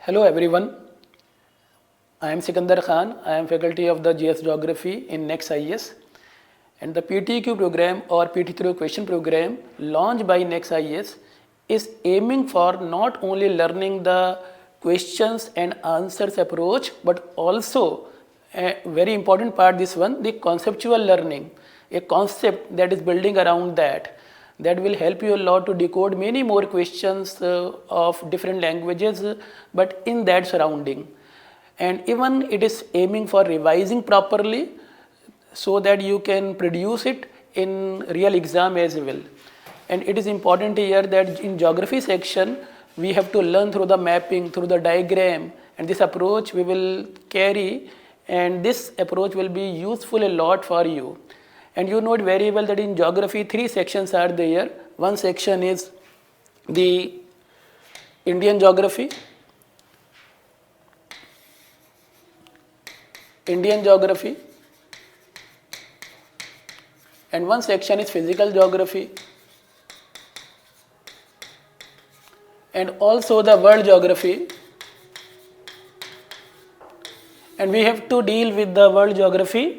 Hello everyone, I am Sikandar Khan. I am faculty of the GS Geography in Next IES, and the PTQ program or PT3 question program launched by Next IES is aiming for not only learning the questions and answers approach but also a very important part, this one, the conceptual learning, a concept that is building around that will help you a lot to decode many more questions of different languages but in that surrounding. And even it is aiming for revising properly so that you can produce it in real exam as well. And it is important here that in geography section we have to learn through the mapping, through the diagram, and this approach we will carry, and this approach will be useful a lot for you. And you know it very well that in geography three sections are there. One section is the Indian geography, and one section is physical geography, and also the world geography. And we have to deal with the world geography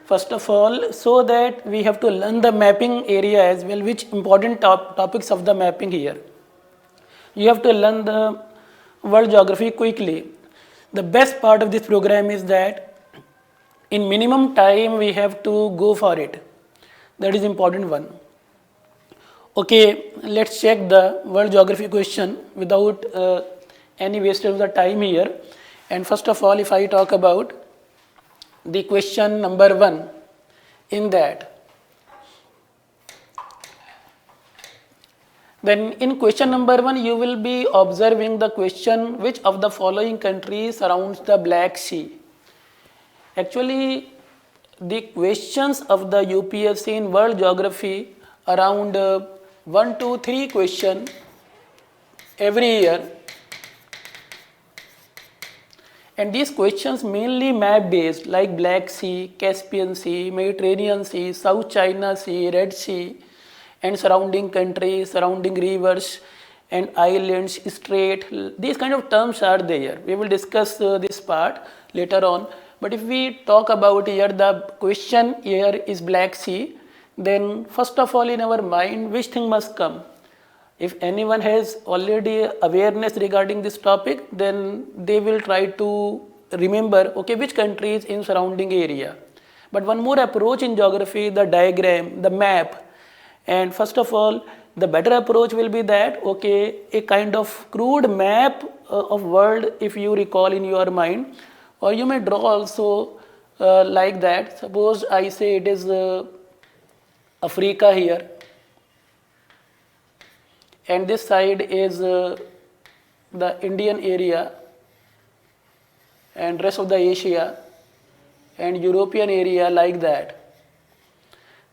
first of all, so that we have to learn the mapping area as well, which important topics of the mapping here. You have to learn the world geography quickly. The best part of this program is that in minimum time we have to go for it. That is important one. Okay, let's check the world geography question without any wastage of the time here. And first of all, if I talk about the question number 1, in that, then in question number 1 you will be observing the question, which of the following countries surrounds the Black Sea. Actually, the questions of the UPSC in world geography around 1 to 3 question every year. And these questions mainly map based, like Black Sea, Caspian Sea, Mediterranean Sea, South China Sea, Red Sea, and surrounding countries, surrounding rivers and islands, strait. These kind of terms are there. We will discuss this part later on. But if we talk about here, the question here is Black Sea, then first of all in our mind, which thing must come? If anyone has already awareness regarding this topic, then they will try to remember, okay, which country is in surrounding area. But one more approach in geography, the diagram, the map. And first of all, the better approach will be that, okay, a kind of crude map of world, if you recall in your mind, or you may draw also like that. Suppose I say it is Africa here, and this side is the Indian area, and rest of the Asia and European area, like that.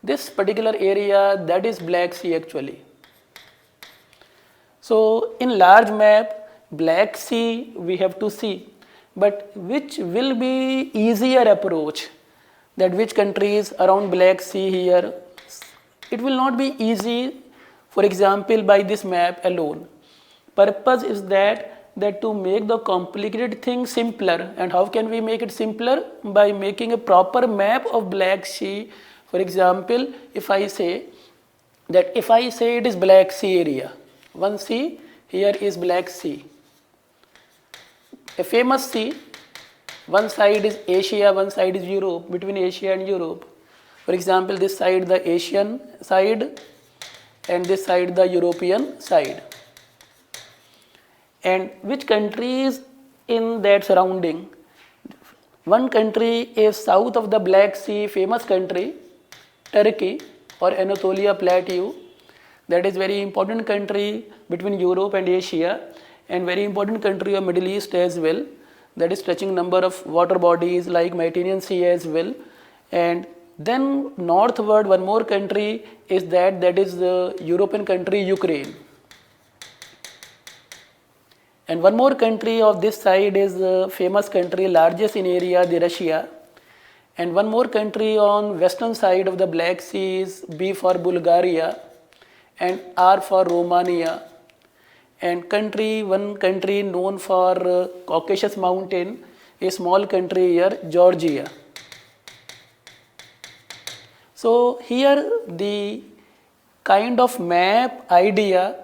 This particular area, that is Black Sea actually. So in large map, Black Sea we have to see, but which will be easier approach, that which countries around Black Sea here, it will not be easy, for example, by this map alone. Purpose is that to make the complicated thing simpler. And how can we make it simpler? By making a proper map of Black Sea. For example, if I say it is Black Sea area, one sea, here is Black Sea, a famous sea, one side is Asia, one side is Europe, between Asia and Europe. For example, this side the Asian side and this side the European side. And which countries in that surrounding? One country is south of the Black Sea, famous country, Turkey or Anatolia Plateau. That is very important country between Europe and Asia, and very important country of Middle East as well. That is touching number of water bodies like Mediterranean Sea as well. And then northward one more country is that is the European country Ukraine. And one more country of this side is the famous country, largest in area, the Russia. And one more country on western side of the Black Sea is B for Bulgaria and R for Romania. and one country known for Caucasus mountain, a small country here, Georgia. So here the kind of map idea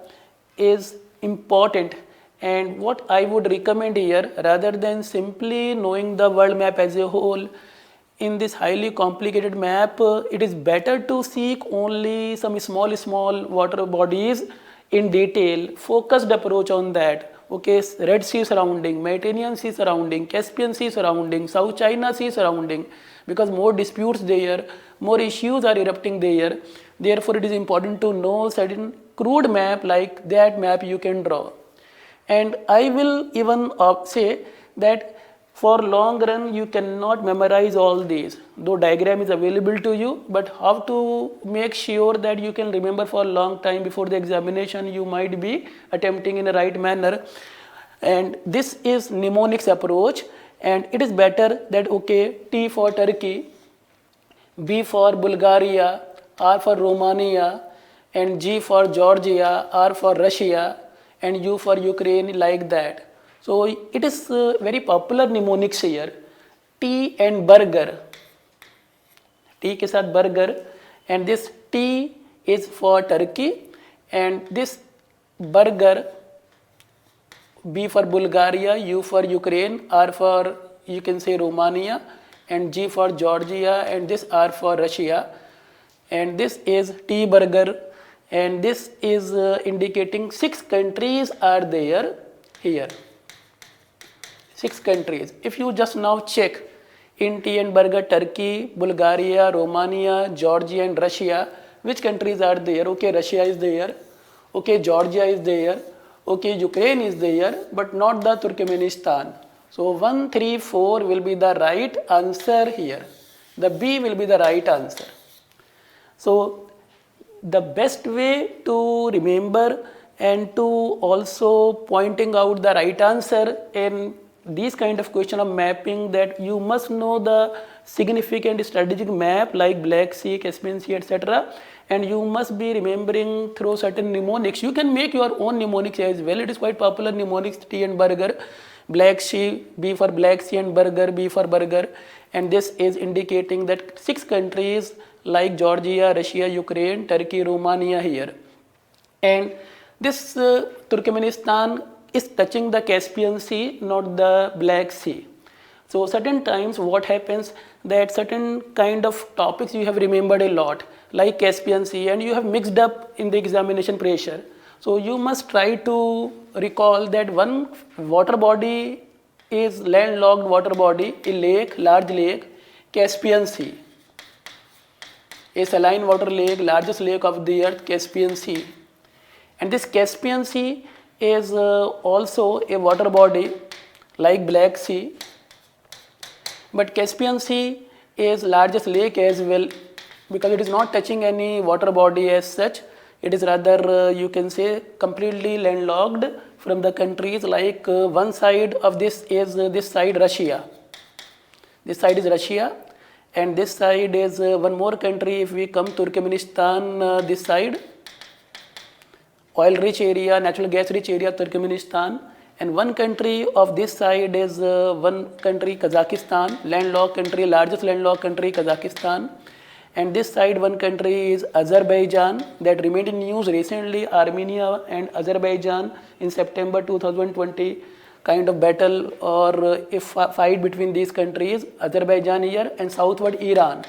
is important, and what I would recommend here, rather than simply knowing the world map as a whole, in this highly complicated map, it is better to seek only some small water bodies in detail, focused approach on that. Okay, Red Sea surrounding, Mediterranean Sea surrounding, Caspian Sea surrounding, South China Sea surrounding, because more disputes there, more issues are erupting there. Therefore, it is important to know certain crude map like that map you can draw. And I will even say that for long run you cannot memorize all these, though diagram is available to you, but how to make sure that you can remember for a long time before the examination you might be attempting in a right manner. And this is mnemonics approach, and it is better that okay, T for Turkey, B for Bulgaria, R for Romania, and G for Georgia, R for Russia, and U for Ukraine, like that. So it is very popular mnemonics here. T and burger. T के साथ burger, and this T is for Turkey, and this burger, B for Bulgaria, U for Ukraine, R for you can say Romania, and G for Georgia, and this R for Russia. And this is T burger, and this is indicating 6 countries are there here. 6 countries. If you just now check in T and burger, Turkey, Bulgaria, Romania, Georgia, and Russia, which countries are there? Okay, Russia is there. Okay, Georgia is there. Okay, Ukraine is there, but not the Turkmenistan. So 1, 3, 4 will be the right answer here. The B will be the right answer. So the best way to remember and to also pointing out the right answer in these kind of question of mapping, that you must know the significant strategic map like Black Sea, Caspian Sea, etc. And you must be remembering through certain mnemonics. You can make your own mnemonics as well. It is quite popular mnemonics, T and burger, Black Sea, B for Black Sea, and burger, B for burger. And this is indicating that 6 countries like Georgia, Russia, Ukraine, Turkey, Romania here. And this Turkmenistan is touching the Caspian Sea, not the Black Sea. So certain times what happens, that certain kind of topics you have remembered a lot, like Caspian Sea, and you have mixed up in the examination pressure. So you must try to recall that one water body is landlocked water body, a lake, large lake, Caspian Sea. A saline water lake, largest lake of the earth, Caspian Sea. And this Caspian Sea is also a water body like Black Sea, but Caspian Sea is largest lake as well, because it is not touching any water body as such. It is rather you can say completely landlocked from the countries, like one side of this is this side Russia. This side is Russia, and this side is one more country. If we come Turkmenistan, this side, oil rich area, natural gas rich area, Turkmenistan. And one country of this side is one country, Kazakhstan, landlocked country, largest landlocked country, Kazakhstan. And this side one country is Azerbaijan, that remained in news recently, Armenia and Azerbaijan in September 2020, kind of battle or a fight between these countries, Azerbaijan here and southward Iran.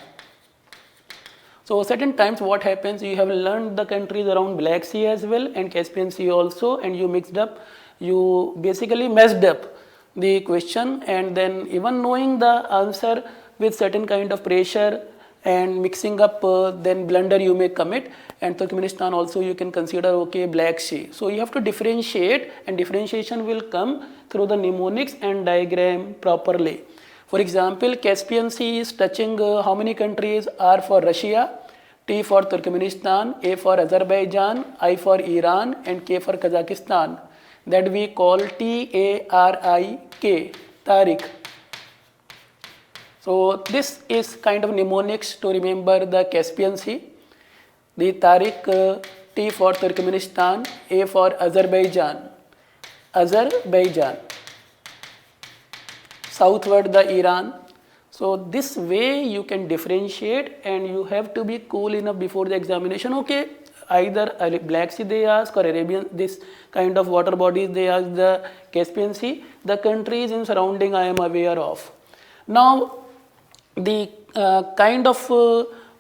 So certain times what happens, you have learned the countries around Black Sea as well and Caspian Sea also, and you mixed up, you basically messed up the question, and then even knowing the answer with certain kind of pressure and mixing up, then blunder you may commit. And Turkmenistan also you can consider, okay, Black Sea. So you have to differentiate, and differentiation will come through the mnemonics and diagram properly. For example, Caspian Sea is touching how many countries? R for Russia, T for Turkmenistan, A for Azerbaijan, I for Iran, and K for Kazakhstan. That we call T-A-R-I-K, Tariq. So this is kind of mnemonics to remember the Caspian Sea. The Tariq, T for Turkmenistan, A for Azerbaijan. Azerbaijan, southward the Iran. So this way you can differentiate, and you have to be cool enough before the examination. Okay, either Black Sea they ask, or Arabian, this kind of water bodies they ask, the Caspian Sea, the countries in surrounding I am aware of. Now the kind of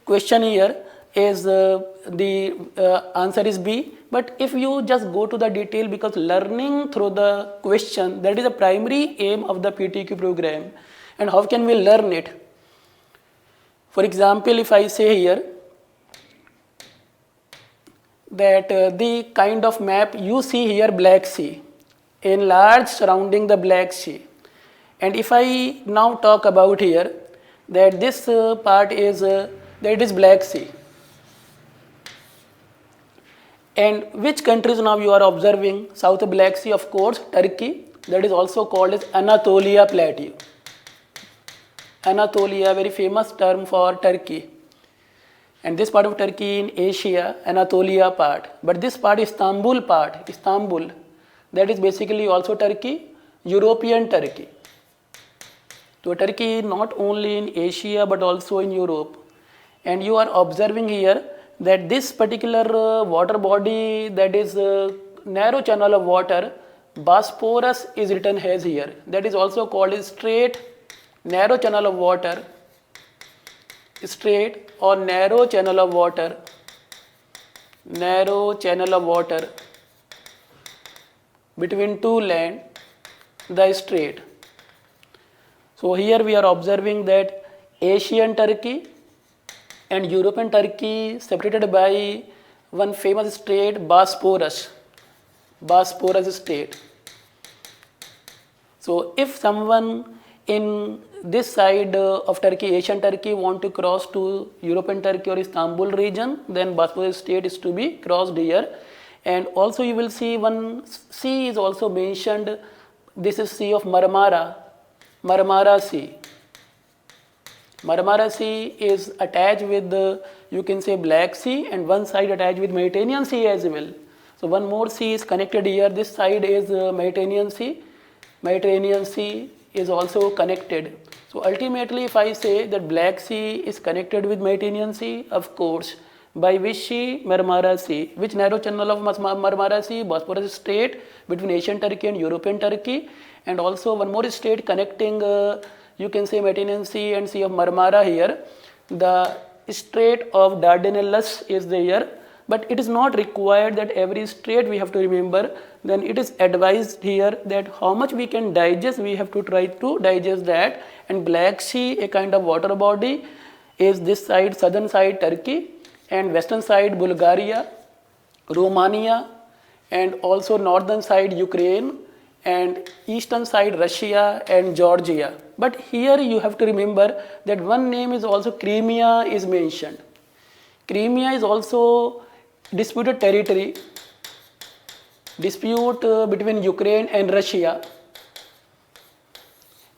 question here is the answer is B. But if you just go to the detail, because learning through the question, that is the primary aim of the PTQ program. And how can we learn it? For example, if I say here that the kind of map you see here, Black Sea, enlarged surrounding the Black Sea. And if I now talk about here that this part is that is Black Sea. And which countries now you are observing? South Black Sea, of course, Turkey, that is also called as Anatolia Plateau. Anatolia, very famous term for Turkey. And this part of Turkey in Asia, Anatolia part. But this part, Istanbul part, Istanbul, that is basically also Turkey, European Turkey. So Turkey not only in Asia but also in Europe. And you are observing here that this particular water body, that is narrow channel of water, Bosphorus is written as here. That is also called as strait, narrow channel of water, strait or narrow channel of water, narrow channel of water between two land, the strait. So here we are observing that Asian Turkey and European Turkey separated by one famous strait, Bosphorus, Bosphorus strait. So if someone in this side of Turkey, Asian Turkey, want to cross to European Turkey or Istanbul region, then Bosphorus strait is to be crossed here. And also you will see one sea is also mentioned. This is Sea of Marmara, Marmara Sea. Marmara Sea is attached with you can say Black Sea, and one side attached with Mediterranean Sea as well. So one more sea is connected here. This side is Mediterranean Sea. Mediterranean Sea is also connected. So ultimately, if I say that Black Sea is connected with Mediterranean Sea, of course, by which sea? Marmara Sea. Which narrow channel of Marmara Sea? Bosphorus strait between Asian Turkey and European Turkey, and also one more strait connecting you can say Mediterranean Sea and Sea of Marmara here. The Strait of Dardanelles is there, but it is not required that every strait we have to remember. Then it is advised here that how much we can digest, we have to try to digest that. And Black Sea, a kind of water body, is this side, southern side Turkey, and western side Bulgaria, Romania, and also northern side Ukraine, and eastern side Russia and Georgia. But here you have to remember that one name is also Crimea is mentioned. Crimea is also disputed territory, dispute between Ukraine and Russia,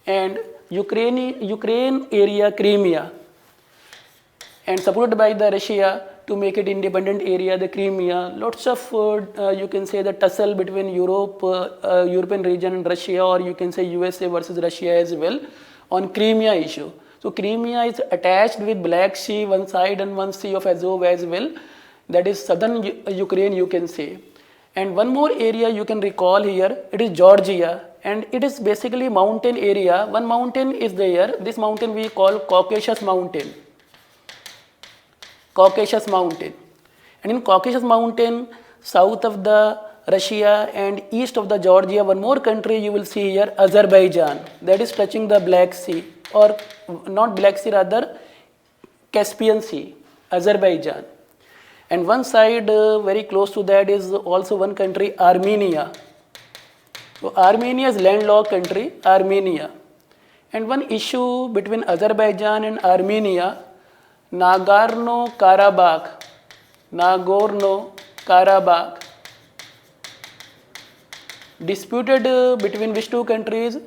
and Ukraine area Crimea, and supported by the Russia to make it independent area, the Crimea. Lots of you can say the tussle between European region and Russia, or you can say USA versus Russia as well on Crimea issue. So Crimea is attached with Black Sea one side and one Sea of Azov as well. That is southern Ukraine, you can say. And one more area you can recall here, it is Georgia, and it is basically mountain area. One mountain is there. This mountain we call Caucasus Mountain. Caucasus Mountain. And in Caucasus Mountain, south of the Russia and east of the Georgia, one more country you will see here, Azerbaijan, that is touching the Black Sea, or not Black Sea, rather Caspian Sea, Azerbaijan. And one side very close to that is also one country, Armenia. So Armenia is landlocked country, Armenia. And one issue between Azerbaijan and Armenia, Nagorno-Karabakh, Nagorno-Karabakh, disputed between which two countries?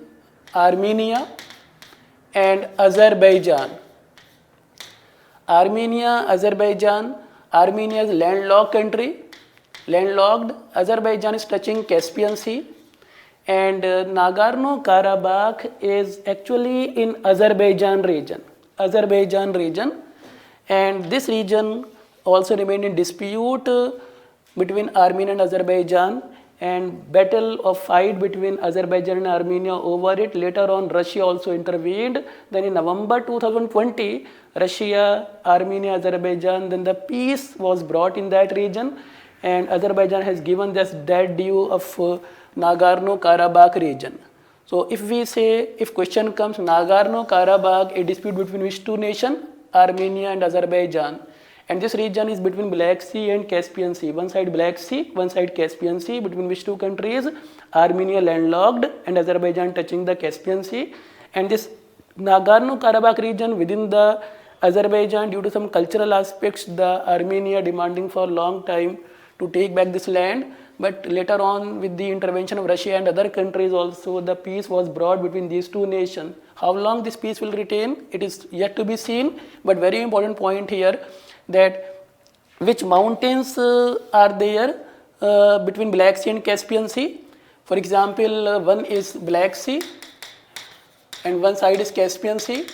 Armenia and Azerbaijan. Armenia, Azerbaijan. Armenia is landlocked country, landlocked. Azerbaijan is touching Caspian Sea, and Nagorno-Karabakh is actually in Azerbaijan region. And this region also remained in dispute between Armenia and Azerbaijan, and battle of fight between Azerbaijan and Armenia over it. Later on, Russia also intervened. Then in November 2020, Russia, Armenia, Azerbaijan, then the peace was brought in that region, and Azerbaijan has given this dead due of Nagorno-Karabakh region. So if we say, if question comes Nagorno-Karabakh, a dispute between which two nations? Armenia and Azerbaijan. And this region is between Black Sea and Caspian Sea. One side Black Sea, one side Caspian Sea. Between which two countries? Armenia landlocked and Azerbaijan touching the Caspian Sea. And this Nagorno-Karabakh region within the Azerbaijan, due to some cultural aspects, the Armenia demanding for a long time to take back this land. But later on, with the intervention of Russia and other countries also, the peace was brought between these two nations. How long this peace will retain? It is yet to be seen. But very important point here, that which mountains are there between Black Sea and Caspian Sea. For example, one is Black Sea and one side is Caspian Sea.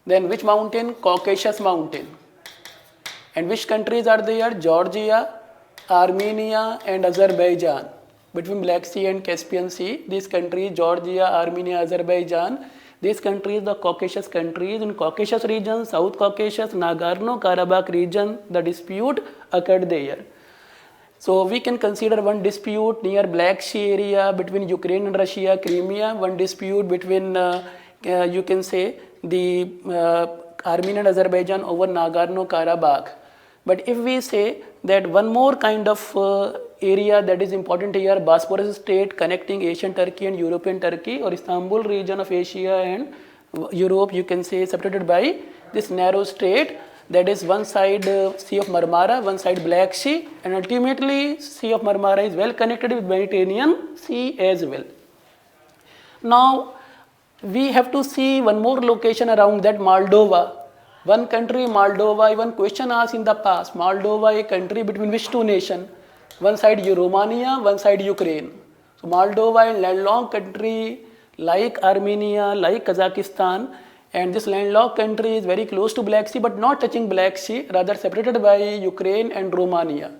Then which mountain? Caucasus mountain. And which countries are there? Georgia, Armenia and Azerbaijan. Between Black Sea and Caspian Sea, these countries, Georgia, Armenia, Azerbaijan, these countries, the Caucasus countries, in Caucasus region, South Caucasus, Nagorno-Karabakh region, the dispute occurred there. So we can consider one dispute near Black Sea area between Ukraine and Russia, Crimea, one dispute between, you can say, the Armenia and Azerbaijan over Nagorno-Karabakh. But if we say that one more kind of area that is important here, Bosphorus Strait connecting Asian Turkey and European Turkey, or Istanbul region of Asia and Europe, you can say, separated by this narrow strait, that is one side Sea of Marmara, one side Black Sea, and ultimately Sea of Marmara is well connected with Mediterranean Sea as well. Now we have to see one more location around that, Moldova. One country, Moldova, even question asked in the past, Moldova, a country between which two nations? One side Romania, one side Ukraine. So Moldova, a landlocked country like Armenia, like Kazakhstan, and this landlocked country is very close to Black Sea but not touching Black Sea, rather separated by Ukraine and Romania.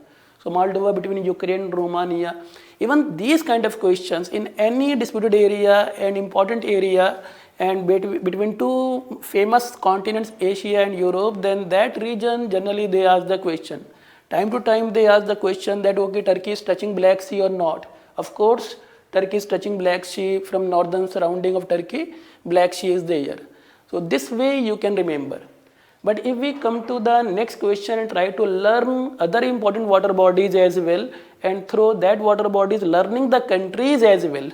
So Moldova between Ukraine and Romania. Even these kind of questions in any disputed area and important area and between two famous continents, Asia and Europe, then that region generally they ask the question. Time to time they ask the question that, okay, Turkey is touching Black Sea or not. Of course, Turkey is touching Black Sea. From northern surrounding of Turkey, Black Sea is there. So this way you can remember. But if we come to the next question and try to learn other important water bodies as well, and through that water bodies learning the countries as well,